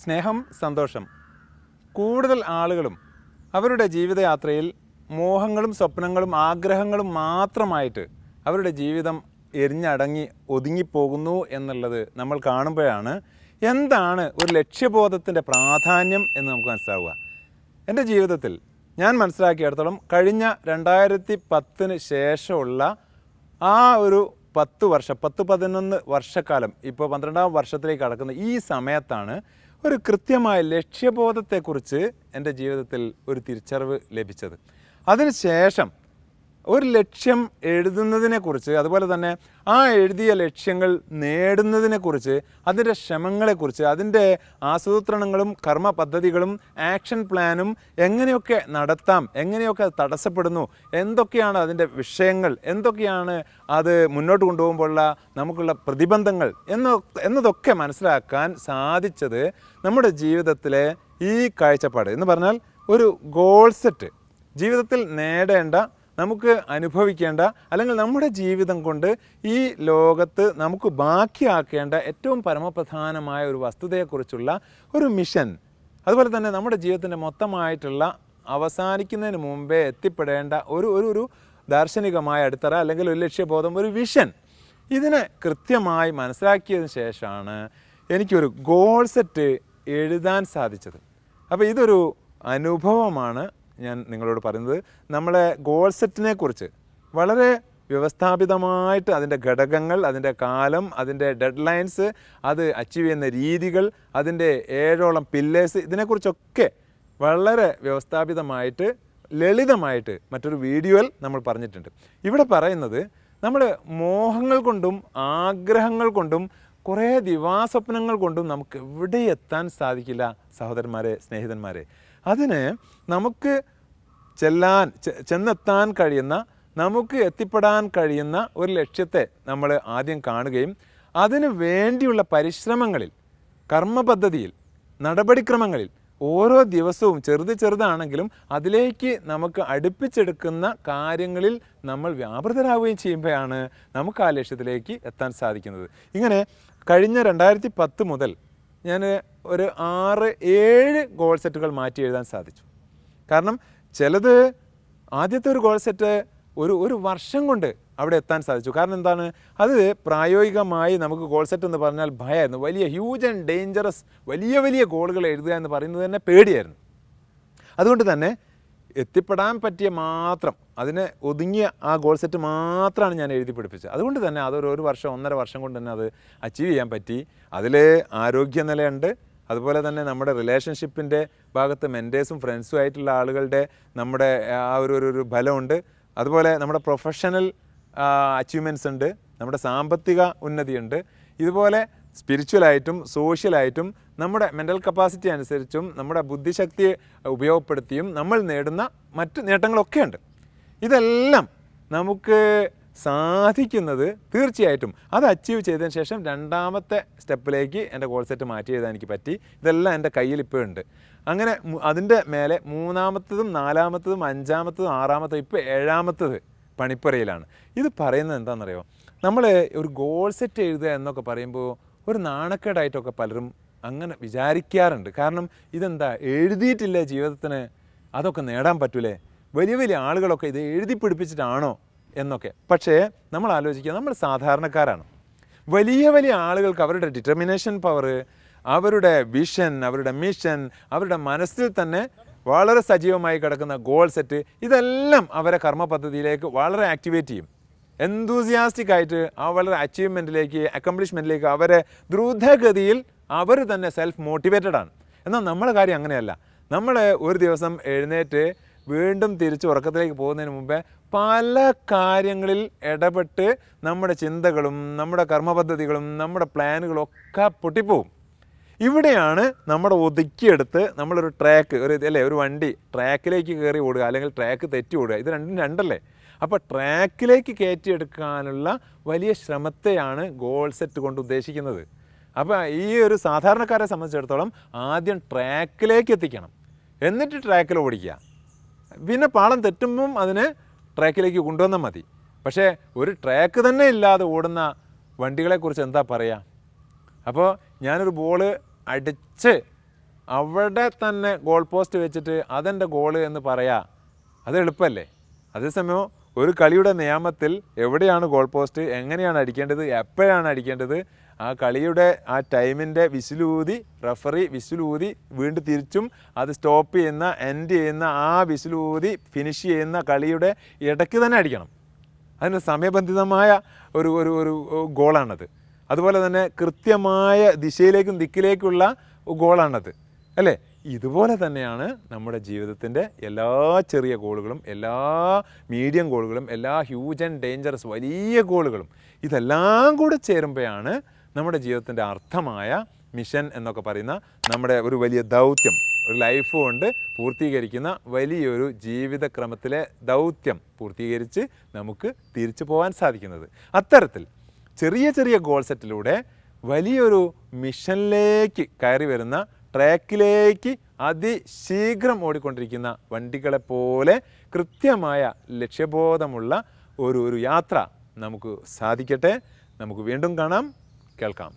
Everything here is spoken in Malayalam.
സ്നേഹം, സന്തോഷം. കൂടുതൽ ആളുകളും അവരുടെ ജീവിതയാത്രയിൽ മോഹങ്ങളും സ്വപ്നങ്ങളും ആഗ്രഹങ്ങളും മാത്രമായിട്ട് അവരുടെ ജീവിതം എരിഞ്ഞടങ്ങി ഒതുങ്ങിപ്പോകുന്നു എന്നുള്ളത് നമ്മൾ കാണുമ്പോഴാണ് എന്താണ് ഒരു ലക്ഷ്യബോധത്തിൻ്റെ പ്രാധാന്യം എന്ന് നമുക്ക് മനസ്സിലാവുക. എൻ്റെ ജീവിതത്തിൽ ഞാൻ മനസ്സിലാക്കിയിടത്തോളം കഴിഞ്ഞ 2010 ശേഷമുള്ള ആ ഒരു 10-11 വർഷക്കാലം, ഇപ്പോൾ 12ാം വർഷത്തിലേക്ക് കടക്കുന്ന ഈ സമയത്താണ് ഒരു കൃത്യമായ ലക്ഷ്യബോധത്തെക്കുറിച്ച് എൻ്റെ ജീവിതത്തിൽ ഒരു തിരിച്ചറിവ് ലഭിച്ചത്. അതിനുശേഷം ഒരു ലക്ഷ്യം എഴുതുന്നതിനെക്കുറിച്ച്, അതുപോലെ തന്നെ ആ എഴുതിയ ലക്ഷ്യങ്ങൾ നേടുന്നതിനെക്കുറിച്ച്, അതിൻ്റെ ശ്രമങ്ങളെക്കുറിച്ച്, അതിൻ്റെ ആസൂത്രണങ്ങളും കർമ്മ പദ്ധതികളും ആക്ഷൻ പ്ലാനും എങ്ങനെയൊക്കെ നടത്താം, എങ്ങനെയൊക്കെ തടസ്സപ്പെടുന്നു, എന്തൊക്കെയാണ് അതിൻ്റെ വിഷയങ്ങൾ, എന്തൊക്കെയാണ് അത് മുന്നോട്ട് കൊണ്ടുപോകുമ്പോഴുള്ള നമുക്കുള്ള പ്രതിബന്ധങ്ങൾ എന്നതൊക്കെ മനസ്സിലാക്കാൻ സാധിച്ചത് നമ്മുടെ ജീവിതത്തിലെ ഈ കാഴ്ചപ്പാട് എന്ന് പറഞ്ഞാൽ ഒരു ഗോൾ സെറ്റ്, ജീവിതത്തിൽ നേടേണ്ട, നമുക്ക് അനുഭവിക്കേണ്ട, അല്ലെങ്കിൽ നമ്മുടെ ജീവിതം കൊണ്ട് ഈ ലോകത്ത് നമുക്ക് ബാക്കിയാക്കേണ്ട ഏറ്റവും പരമപ്രധാനമായ ഒരു വസ്തുതയെക്കുറിച്ചുള്ള ഒരു മിഷൻ, അതുപോലെ തന്നെ നമ്മുടെ ജീവിതത്തിൻ്റെ മൊത്തമായിട്ടുള്ള അവസാനിക്കുന്നതിന് മുമ്പേ എത്തിപ്പെടേണ്ട ഒരു ദാർശനികമായ അടിത്തറ, അല്ലെങ്കിൽ ഒരു ലക്ഷ്യബോധം, ഒരു വിഷൻ, ഇതിനെ കൃത്യമായി മനസ്സിലാക്കിയതിന് ശേഷമാണ് എനിക്കൊരു ഗോൾ സെറ്റ് എഴുതാൻ സാധിച്ചത്. അപ്പോൾ ഇതൊരു അനുഭവമാണ് ഞാൻ നിങ്ങളോട് പറയുന്നത്. നമ്മളെ ഗോൾ സെറ്റിനെ കുറിച്ച് വളരെ വ്യവസ്ഥാപിതമായിട്ട് അതിൻ്റെ ഘടകങ്ങൾ, അതിൻ്റെ കാലം, അതിൻ്റെ ഡെഡ് ലൈൻസ്, അത് അച്ചീവ് ചെയ്യുന്ന രീതികൾ, അതിൻ്റെ 7ഓളം പില്ലേഴ്സ്, ഇതിനെക്കുറിച്ചൊക്കെ വളരെ വ്യവസ്ഥാപിതമായിട്ട് ലളിതമായിട്ട് മറ്റൊരു വീഡിയോയിൽ നമ്മൾ പറഞ്ഞിട്ടുണ്ട്. ഇവിടെ പറയുന്നത് നമ്മൾ മോഹങ്ങൾ കൊണ്ടും ആഗ്രഹങ്ങൾ കൊണ്ടും കുറേ ദിവാസ്വപ്നങ്ങൾ കൊണ്ടും നമുക്ക് എവിടെ എത്താൻ സാധിക്കില്ല സഹോദരന്മാരെ, സ്നേഹിതന്മാരെ. അതിന് നമുക്ക് ചെന്നെത്താൻ കഴിയുന്ന, നമുക്ക് എത്തിപ്പെടാൻ കഴിയുന്ന ഒരു ലക്ഷ്യത്തെ നമ്മൾ ആദ്യം കാണുകയും അതിനു വേണ്ടിയുള്ള പരിശ്രമങ്ങളിൽ, കർമ്മപദ്ധതിയിൽ, നടപടിക്രമങ്ങളിൽ ഓരോ ദിവസവും ചെറുതാണെങ്കിലും അതിലേക്ക് നമുക്ക് അടുപ്പിച്ചെടുക്കുന്ന കാര്യങ്ങളിൽ നമ്മൾ വ്യാപൃതരാകുകയും ചെയ്യുമ്പോഴാണ് നമുക്ക് ആ ലക്ഷ്യത്തിലേക്ക് എത്താൻ സാധിക്കുന്നത്. ഇങ്ങനെ കഴിഞ്ഞ 2010 മുതൽ ഞാൻ ഒരു 6-7 ഗോൾ സെറ്റുകൾ മാറ്റി എഴുതാൻ സാധിച്ചു. കാരണം ചിലത് ആദ്യത്തെ ഒരു ഗോൾ സെറ്റ് ഒരു വർഷം കൊണ്ട് അവിടെ എത്താൻ സാധിച്ചു. കാരണം എന്താണ്, അത് പ്രായോഗികമായി നമുക്ക് ഗോൾ സെറ്റ് എന്ന് പറഞ്ഞാൽ ഭയമായിരുന്നു. വലിയ ഹ്യൂജ് ആൻഡ് ഡേഞ്ചറസ് വലിയ ഗോളുകൾ എഴുതുക എന്ന് പറയുന്നത് തന്നെ പേടിയായിരുന്നു. അതുകൊണ്ട് തന്നെ എത്തിപ്പെടാൻ പറ്റിയ മാത്രം, അതിനെ ഒതുങ്ങിയ ആ ഗോൾ സെറ്റ് മാത്രമാണ് ഞാൻ എഴുതി പിടിപ്പിച്ചത്. അതുകൊണ്ട് തന്നെ അതൊരു വർഷം 1.5 വർഷം കൊണ്ട് തന്നെ അത് അച്ചീവ് ചെയ്യാൻ പറ്റി. അതിൽ ആരോഗ്യനിലയുണ്ട്, അതുപോലെ തന്നെ നമ്മുടെ റിലേഷൻഷിപ്പിൻ്റെ ഭാഗത്ത് മെൻറ്റേഴ്സും ഫ്രണ്ട്സും ആയിട്ടുള്ള ആളുകളുടെ നമ്മുടെ ആ ഒരു ബലമുണ്ട്, അതുപോലെ നമ്മുടെ പ്രൊഫഷണൽ അച്ചീവ്മെൻറ്റ്സ് ഉണ്ട്, നമ്മുടെ സാമ്പത്തിക ഉന്നതിയുണ്ട്, ഇതുപോലെ സ്പിരിച്വലായിട്ടും സോഷ്യലായിട്ടും നമ്മുടെ മെൻ്റൽ കപ്പാസിറ്റി അനുസരിച്ചും നമ്മുടെ ബുദ്ധിശക്തി ഉപയോഗപ്പെടുത്തിയും നമ്മൾ നേടുന്ന മറ്റ് നേട്ടങ്ങളൊക്കെ ഉണ്ട്. ഇതെല്ലാം നമുക്ക് സാധിക്കുന്നത് തീർച്ചയായിട്ടും അത് അച്ചീവ് ചെയ്തതിന് ശേഷം 2ാമത്തെ സ്റ്റെപ്പിലേക്ക് എൻ്റെ ഗോൾ സെറ്റ് മാറ്റി എഴുതാൻ എനിക്ക് പറ്റി. ഇതെല്ലാം എൻ്റെ കയ്യിൽ ഇപ്പോൾ ഉണ്ട്. അങ്ങനെ അതിൻ്റെ മേലെ 3ാമത്തതും 4ാമത്തതും 5ാമത്തതും 6ാമത്തതും ഇപ്പോൾ 7ാമത്തത് പണിപ്പുരയിലാണ്. ഇത് പറയുന്നത് എന്താണെന്നറിയോ, നമ്മൾ ഒരു ഗോൾ സെറ്റ് എഴുതുക എന്നൊക്കെ പറയുമ്പോൾ ഒരു നാണക്കേടായിട്ടൊക്കെ പലരും അങ്ങനെ വിചാരിക്കാറുണ്ട്. കാരണം ഇതെന്താ, എഴുതിയിട്ടില്ലേ ജീവിതത്തിന്, അതൊക്കെ നേടാൻ പറ്റൂലേ, വലിയ ആളുകളൊക്കെ ഇത് എഴുതി പിടിപ്പിച്ചിട്ടാണോ എന്നൊക്കെ. പക്ഷേ നമ്മൾ ആലോചിക്കുക, നമ്മൾ സാധാരണക്കാരാണ്. വലിയ ആളുകൾക്ക് അവരുടെ ഡിറ്റർമിനേഷൻ പവർ, അവരുടെ വിഷൻ, അവരുടെ മിഷൻ, അവരുടെ മനസ്സിൽ തന്നെ വളരെ സജീവമായി കിടക്കുന്ന ഗോൾ സെറ്റ്, ഇതെല്ലാം അവരെ കർമ്മ പദ്ധതിയിലേക്ക് വളരെ ആക്ടിവേറ്റ് ചെയ്യും. എന്തൂസിയാസ്റ്റിക് ആയിട്ട് വളരെ അച്ചീവ്മെൻറ്റിലേക്ക്, അക്കംപ്ലിഷ്മെൻറ്റിലേക്ക് അവരെ ദ്രുതഗതിയിൽ അവർ തന്നെ സെൽഫ് മോട്ടിവേറ്റഡ് ആണ്. എന്നാൽ നമ്മുടെ കാര്യം അങ്ങനെയല്ല. നമ്മൾ ഒരു ദിവസം എഴുന്നേറ്റ് വീണ്ടും തിരിച്ച് ഉറക്കത്തിലേക്ക് പോകുന്നതിന് മുമ്പേ പല കാര്യങ്ങളിൽ ഇടപെട്ട് നമ്മുടെ ചിന്തകളും നമ്മുടെ കർമ്മപദ്ധതികളും നമ്മുടെ പ്ലാനുകളും ഒക്കെ പൊട്ടിപ്പോവും. ഇവിടെയാണ് നമ്മുടെ ഒതുക്കിയെടുത്ത് നമ്മളൊരു ട്രാക്ക്, ഒരു വണ്ടി ട്രാക്കിലേക്ക് കയറി ഓടുക, അല്ലെങ്കിൽ ട്രാക്ക് തെറ്റി ഓടുക, ഇത് രണ്ടല്ലേ. അപ്പോൾ ട്രാക്കിലേക്ക് കയറ്റിയെടുക്കാനുള്ള വലിയ ശ്രമത്തെയാണ് ഗോൾ സെറ്റ് കൊണ്ട് ഉദ്ദേശിക്കുന്നത്. അപ്പോൾ ഈ ഒരു സാധാരണക്കാരെ സംബന്ധിച്ചിടത്തോളം ആദ്യം ട്രാക്കിലേക്ക് എത്തിക്കണം, എന്നിട്ട് ട്രാക്കിൽ ഓടിക്കുക. പിന്നെ പാളം തെറ്റുമ്പം അതിനെ ട്രാക്കിലേക്ക് കൊണ്ടുവന്നാൽ മതി. പക്ഷേ ഒരു ട്രാക്ക് തന്നെ ഇല്ലാതെ ഓടുന്ന വണ്ടികളെക്കുറിച്ച് എന്താ പറയുക? അപ്പോൾ ഞാനൊരു ബോള് അടിച്ച് അവിടെ തന്നെ ഗോൾ പോസ്റ്റ് വെച്ചിട്ട് അതെൻ്റെ ഗോള് എന്ന് പറയാ, അത് എളുപ്പമല്ലേ? അതേസമയം ഒരു കളിയുടെ നിയമത്തിൽ എവിടെയാണ് ഗോൾ പോസ്റ്റ്, എങ്ങനെയാണ് അടിക്കേണ്ടത്, എപ്പോഴാണ് അടിക്കേണ്ടത്, ആ കളിയുടെ ആ ടൈമിൻ്റെ വിസിലൂതി, റഫറി വിസിലൂതി വീണ്ടും തിരിച്ചും അത് സ്റ്റോപ്പ് ചെയ്യുന്ന, എൻഡ് ചെയ്യുന്ന, ആ വിസിലൂതി ഫിനിഷ് ചെയ്യുന്ന കളിയുടെ ഇടയ്ക്ക് തന്നെ അടിക്കണം. അതിന് സമയബന്ധിതമായ ഒരു ഒരു ഒരു ഗോളാണത്. അതുപോലെ തന്നെ കൃത്യമായ ദിശയിലേക്കും ദിക്കിലേക്കുള്ള ഗോളാണത്, അല്ലേ? ഇതുപോലെ തന്നെയാണ് നമ്മുടെ ജീവിതത്തിൻ്റെ എല്ലാ ചെറിയ ഗോളുകളും, എല്ലാ മീഡിയം ഗോളുകളും, എല്ലാ ഹ്യൂജ് ആൻഡ് ഡേഞ്ചറസ് വലിയ ഗോളുകളും. ഇതെല്ലാം കൂടെ ചേരുമ്പോഴാണ് നമ്മുടെ ജീവിതത്തിൻ്റെ അർത്ഥമായ മിഷൻ എന്നൊക്കെ പറയുന്ന നമ്മുടെ ഒരു വലിയ ദൗത്യം, ഒരു ലൈഫ് കൊണ്ട് പൂർത്തീകരിക്കുന്ന വലിയൊരു ജീവിതക്രമത്തിലെ ദൗത്യം പൂർത്തീകരിച്ച് നമുക്ക് തിരിച്ചു പോകാൻ സാധിക്കുന്നത്. അത്തരത്തിൽ ചെറിയ ചെറിയ ഗോൾ സെറ്റിലൂടെ വലിയൊരു മിഷനിലേക്ക് കയറി വരുന്ന, ട്രാക്കിലേക്ക് അതിശീഘ്രം ഓടിക്കൊണ്ടിരിക്കുന്ന വണ്ടികളെപ്പോലെ കൃത്യമായ ലക്ഷ്യബോധമുള്ള ഒരു യാത്ര നമുക്ക് സാധിക്കട്ടെ. നമുക്ക് വീണ്ടും കാണാം, കേൾക്കാം.